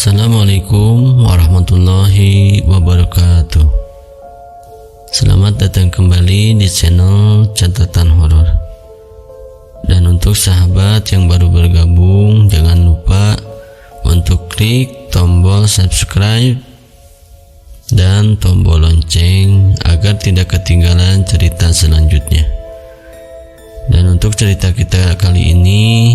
Assalamualaikum warahmatullahi wabarakatuh. Selamat datang kembali di channel Catatan Horor. Dan untuk sahabat yang baru bergabung, jangan lupa untuk klik tombol subscribe dan tombol lonceng agar tidak ketinggalan cerita selanjutnya. Dan untuk cerita kita kali ini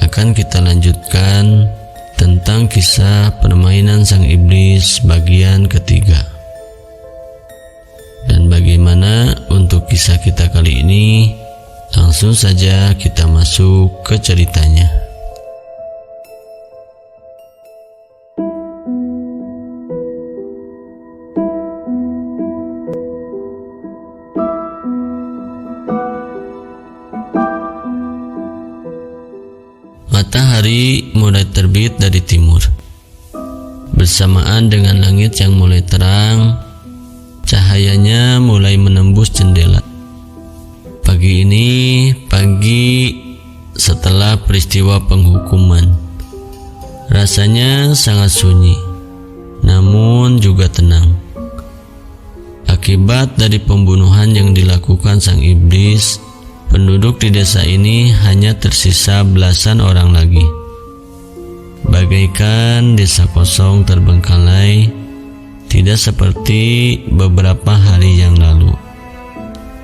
akan kita lanjutkan tentang kisah permainan sang iblis bagian ketiga. Dan bagaimana untuk kisah kita kali ini? Langsung saja kita masuk ke ceritanya. Matahari mulai terbit dari timur. Bersamaan dengan langit yang mulai terang, cahayanya mulai menembus jendela. Pagi ini pagi setelah peristiwa penghukuman. Rasanya sangat sunyi, namun juga tenang. Akibat dari pembunuhan yang dilakukan sang iblis, penduduk di desa ini hanya tersisa belasan orang lagi. Bagaikan desa kosong terbengkalai, tidak seperti beberapa hari yang lalu.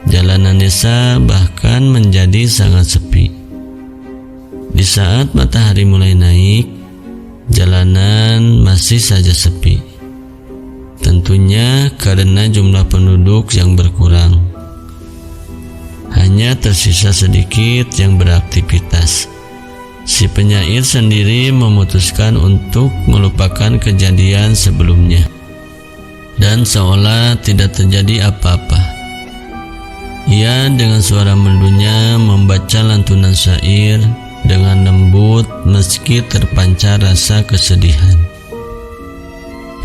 Jalanan desa bahkan menjadi sangat sepi. Di saat matahari mulai naik, jalanan masih saja sepi. Tentunya karena jumlah penduduk yang berkurang. Hanya tersisa sedikit yang beraktivitas. Si penyair sendiri memutuskan untuk melupakan kejadian sebelumnya, dan seolah tidak terjadi apa-apa. Ia dengan suara merdunya membaca lantunan syair dengan lembut meski terpancar rasa kesedihan.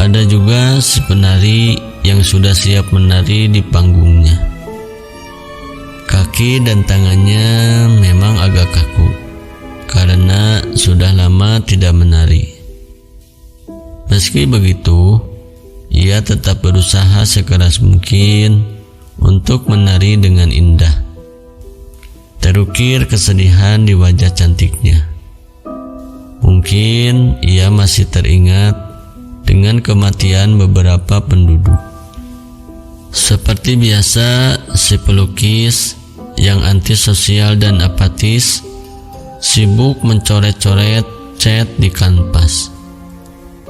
Ada juga si penari yang sudah siap menari di panggungnya. Kaki dan tangannya memang agak kaku karena sudah lama tidak menari. Meski begitu, ia tetap berusaha sekeras mungkin untuk menari dengan indah. Terukir kesedihan di wajah cantiknya. Mungkin ia masih teringat dengan kematian beberapa penduduk. Seperti biasa, si pelukis yang antisosial dan apatis sibuk mencoret-coret cat di kanvas.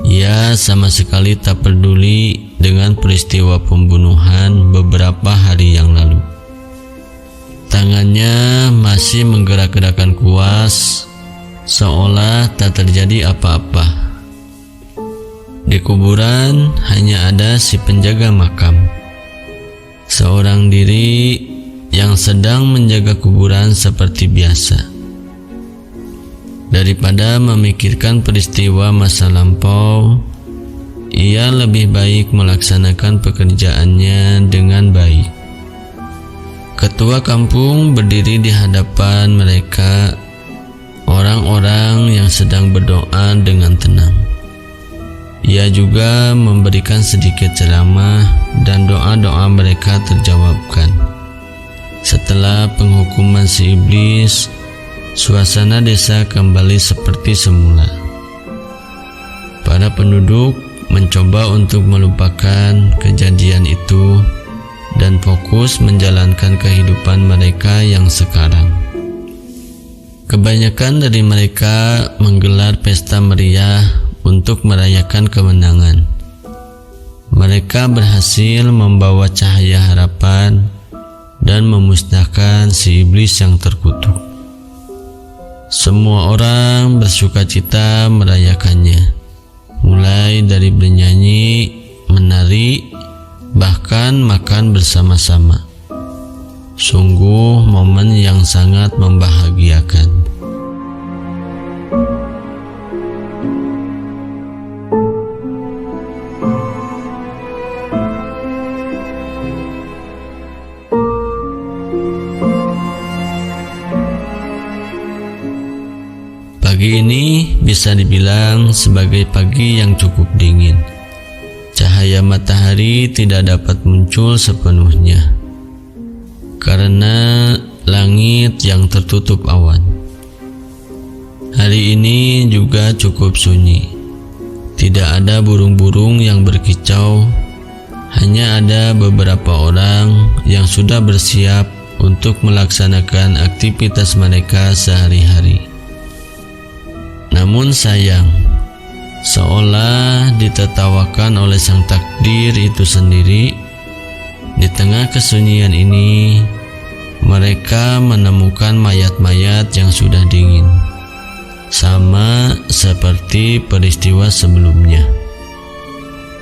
Ia sama sekali tak peduli dengan peristiwa pembunuhan beberapa hari yang lalu. Tangannya masih menggerak-gerakkan kuas, seolah tak terjadi apa-apa. Di kuburan hanya ada si penjaga makam, seorang diri yang sedang menjaga kuburan seperti biasa. Daripada memikirkan peristiwa masa lampau, ia lebih baik melaksanakan pekerjaannya dengan baik. Ketua kampung berdiri di hadapan mereka, orang-orang yang sedang berdoa dengan tenang. Ia juga memberikan sedikit ceramah dan doa-doa mereka terjawabkan. Setelah penghukuman si iblis, suasana desa kembali seperti semula. Para penduduk mencoba untuk melupakan kejadian itu dan fokus menjalankan kehidupan mereka yang sekarang. Kebanyakan dari mereka menggelar pesta meriah untuk merayakan kemenangan. Mereka berhasil membawa cahaya harapan dan memusnahkan si iblis yang terkutuk. Semua orang bersukacita merayakannya, mulai dari bernyanyi, menari, bahkan makan bersama-sama. Sungguh momen yang sangat membahagiakan. Pagi ini bisa dibilang sebagai pagi yang cukup dingin. Cahaya matahari tidak dapat muncul sepenuhnya karena langit yang tertutup awan. Hari ini juga cukup sunyi. Tidak ada burung-burung yang berkicau. Hanya ada beberapa orang yang sudah bersiap untuk melaksanakan aktivitas mereka sehari-hari. Namun sayang, seolah ditertawakan oleh sang takdir itu sendiri, di tengah kesunyian ini mereka menemukan mayat-mayat yang sudah dingin, sama seperti peristiwa sebelumnya.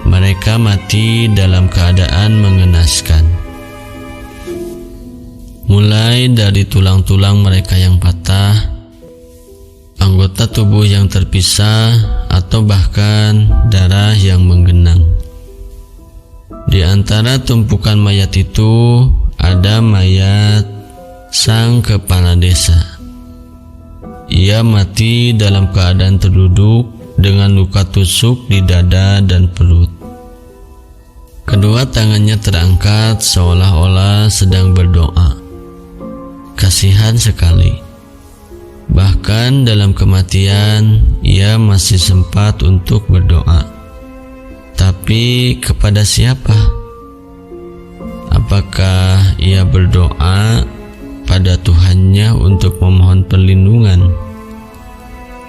Mereka mati dalam keadaan mengenaskan. Mulai dari tulang-tulang mereka yang patah, anggota tubuh yang terpisah, atau bahkan darah yang menggenang. Di antara tumpukan mayat itu ada mayat sang kepala desa. Ia mati dalam keadaan terduduk dengan luka tusuk di dada dan perut. Kedua tangannya terangkat seolah-olah sedang berdoa. Kasihan sekali. Bahkan dalam kematian, ia masih sempat untuk berdoa. Tapi kepada siapa? Apakah ia berdoa pada Tuhannya untuk memohon perlindungan?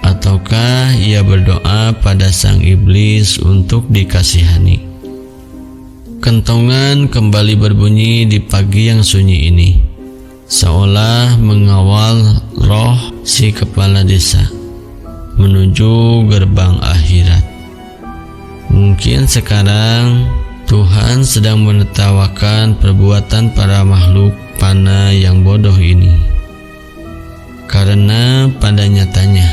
Ataukah ia berdoa pada sang iblis untuk dikasihani? Kentongan kembali berbunyi di pagi yang sunyi ini, seolah mengawal roh si kepala desa menuju gerbang akhirat. Mungkin sekarang Tuhan sedang menertawakan perbuatan para makhluk panah yang bodoh ini, karena pada nyatanya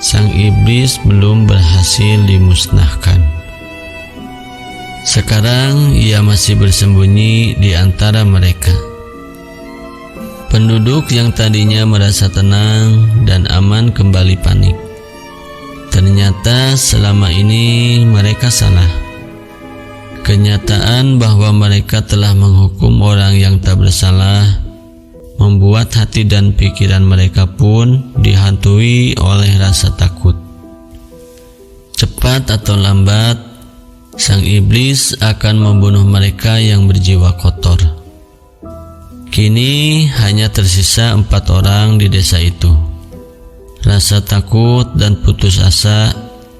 sang iblis belum berhasil dimusnahkan. Sekarang ia masih bersembunyi di antara mereka. Penduduk yang tadinya merasa tenang dan aman kembali panik. Ternyata selama ini mereka salah. Kenyataan bahwa mereka telah menghukum orang yang tak bersalah membuat hati dan pikiran mereka pun dihantui oleh rasa takut. Cepat atau lambat, sang iblis akan membunuh mereka yang berjiwa kotor. Kini hanya tersisa 4 orang di desa itu. Rasa takut dan putus asa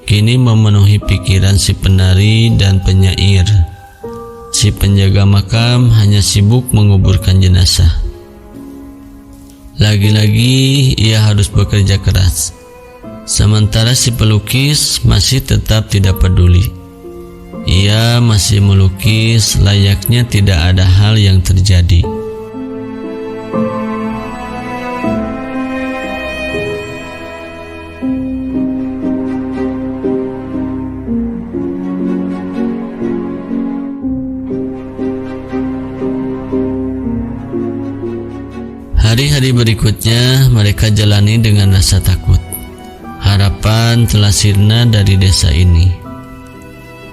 kini memenuhi pikiran si penari dan penyair. Si penjaga makam hanya sibuk menguburkan jenazah. Lagi-lagi ia harus bekerja keras. Sementara si pelukis masih tetap tidak peduli. Ia masih melukis layaknya tidak ada hal yang terjadi. Hari-hari berikutnya mereka jalani dengan rasa takut. Harapan telah sirna dari desa ini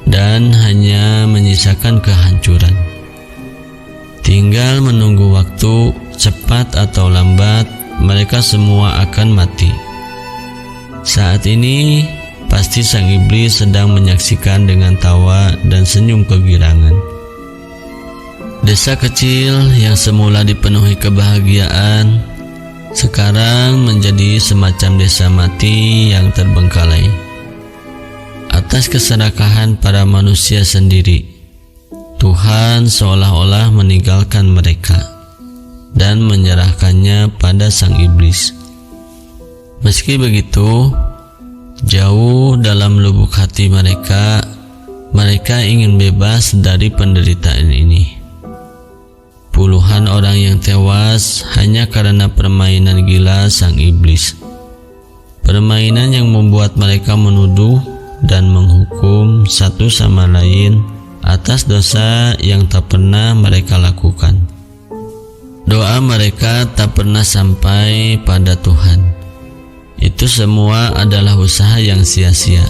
dan hanya menyisakan kehancuran. Tinggal menunggu waktu, cepat atau lambat mereka semua akan mati. Saat ini pasti sang iblis sedang menyaksikan dengan tawa dan senyum kegirangan. Desa kecil yang semula dipenuhi kebahagiaan sekarang menjadi semacam desa mati yang terbengkalai atas keserakahan para manusia sendiri. Tuhan seolah-olah meninggalkan mereka dan menyerahkannya pada sang iblis. Meski begitu, jauh dalam lubuk hati mereka ingin bebas dari penderitaan ini. Puluhan orang yang tewas hanya karena permainan gila sang iblis. Permainan yang membuat mereka menuduh dan menghukum satu sama lain atas dosa yang tak pernah mereka lakukan. Doa mereka tak pernah sampai pada Tuhan. Itu semua adalah usaha yang sia-sia.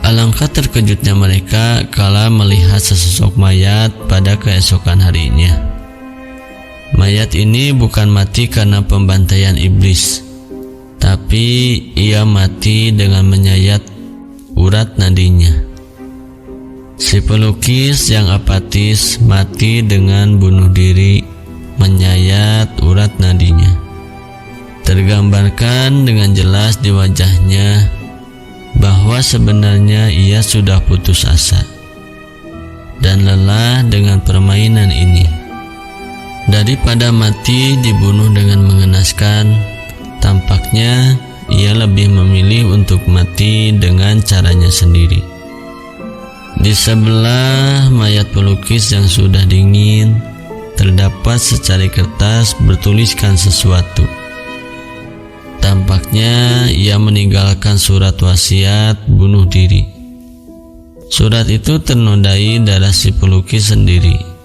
Alangkah terkejutnya mereka kala melihat sesosok mayat pada keesokan harinya. Mayat ini bukan mati karena pembantaian iblis, tapi ia mati dengan menyayat urat nadinya. Si pelukis yang apatis mati dengan bunuh diri menyayat urat nadinya. Tergambarkan dengan jelas di wajahnya bahwa sebenarnya ia sudah putus asa dan lelah dengan permainan ini. Daripada mati dibunuh dengan mengenaskan, tampaknya ia lebih memilih untuk mati dengan caranya sendiri. Di sebelah mayat pelukis yang sudah dingin, terdapat secari kertas bertuliskan sesuatu. Tampaknya ia meninggalkan surat wasiat bunuh diri. Surat itu ternodai darah si pelukis sendiri.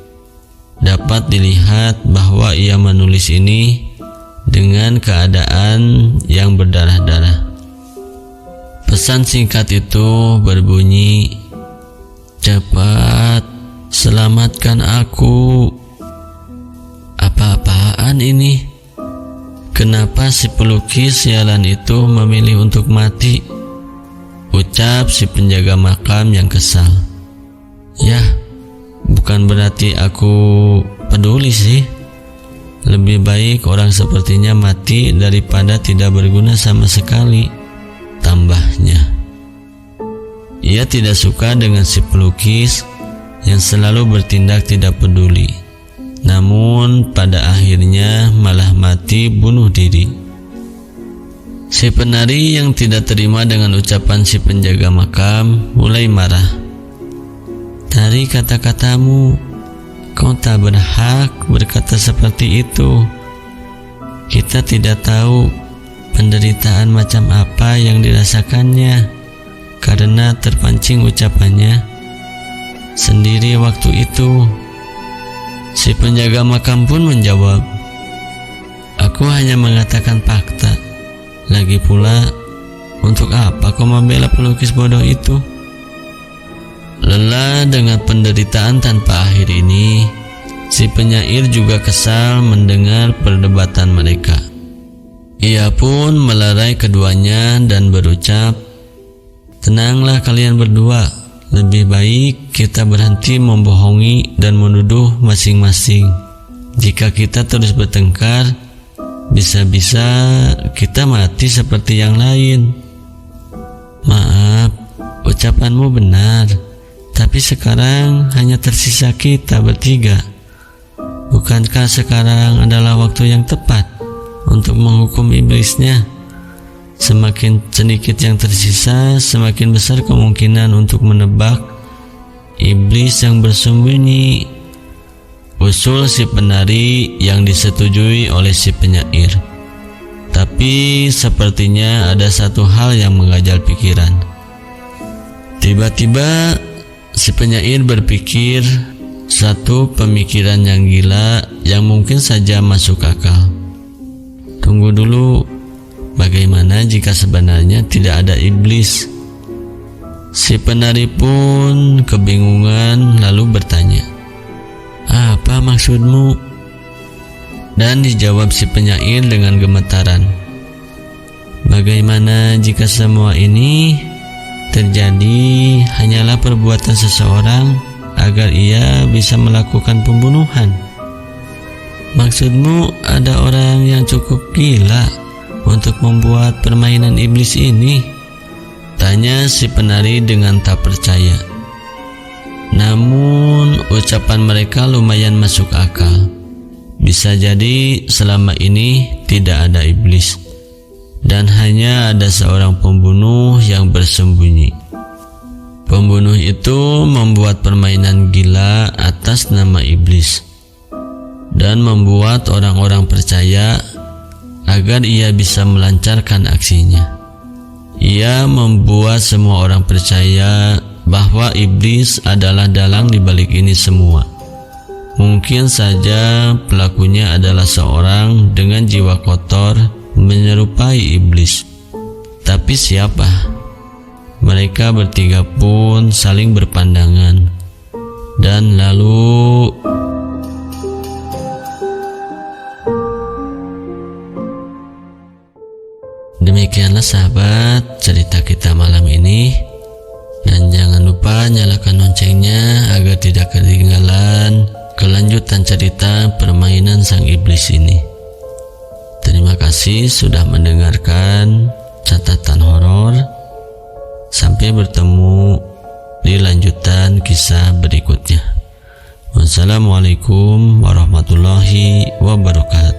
Dapat dilihat bahwa ia menulis ini dengan keadaan yang berdarah-darah. Pesan singkat itu berbunyi, "Cepat, selamatkan aku." Apa-apaan ini? Kenapa si pelukis sialan itu memilih untuk mati? Ucap si penjaga makam yang kesal. Ya, bukan berarti aku peduli sih. Lebih baik orang sepertinya mati daripada tidak berguna sama sekali, tambahnya. Ia tidak suka dengan si pelukis yang selalu bertindak tidak peduli, namun pada akhirnya malah mati bunuh diri. Si penari yang tidak terima dengan ucapan si penjaga makam mulai marah. "Dari kata-katamu, kau tak berhak berkata seperti itu. Kita tidak tahu penderitaan macam apa yang dirasakannya karena terpancing ucapannya sendiri waktu itu." Si penjaga makam pun menjawab, "Aku hanya mengatakan fakta. Lagi pula, untuk apa kau membela pelukis bodoh itu?" Lelah dengan penderitaan tanpa akhir ini, si penyair juga kesal mendengar perdebatan mereka. Ia pun melerai keduanya dan berucap, "Tenanglah kalian berdua, lebih baik kita berhenti membohongi dan menuduh masing-masing. Jika kita terus bertengkar, bisa-bisa kita mati seperti yang lain." "Maaf, ucapanmu benar, tapi sekarang hanya tersisa kita bertiga. Bukankah sekarang adalah waktu yang tepat untuk menghukum iblisnya? Semakin sedikit yang tersisa, semakin besar kemungkinan untuk menebak iblis yang bersembunyi." Usul si penari yang disetujui oleh si penyair. Tapi sepertinya ada satu hal yang mengganjal pikiran. Tiba-tiba si penyair berpikir satu pemikiran yang gila yang mungkin saja masuk akal. Tunggu dulu, bagaimana jika sebenarnya tidak ada iblis? Si penari pun kebingungan lalu bertanya, "Apa maksudmu?" Dan dijawab si penyair dengan gemetaran, "Bagaimana jika semua ini terjadi hanyalah perbuatan seseorang agar ia bisa melakukan pembunuhan? Maksudmu ada orang yang cukup gila untuk membuat permainan iblis ini?" tanya si penari dengan tak percaya. Namun ucapan mereka lumayan masuk akal. Bisa jadi selama ini tidak ada iblis dan hanya ada seorang pembunuh yang bersembunyi. Pembunuh itu membuat permainan gila atas nama iblis dan membuat orang-orang percaya agar ia bisa melancarkan aksinya. Ia membuat semua orang percaya bahwa iblis adalah dalang di balik ini semua. Mungkin saja pelakunya adalah seorang dengan jiwa kotor menyerupai iblis. Tapi siapa? Mereka bertiga pun saling berpandangan, dan lalu demikianlah sahabat cerita kita malam ini. Dan jangan lupa nyalakan loncengnya agar tidak ketinggalan kelanjutan cerita permainan sang iblis ini. Terima kasih sudah mendengarkan catatan horor. Sampai bertemu di lanjutan kisah berikutnya. Wassalamualaikum warahmatullahi wabarakatuh.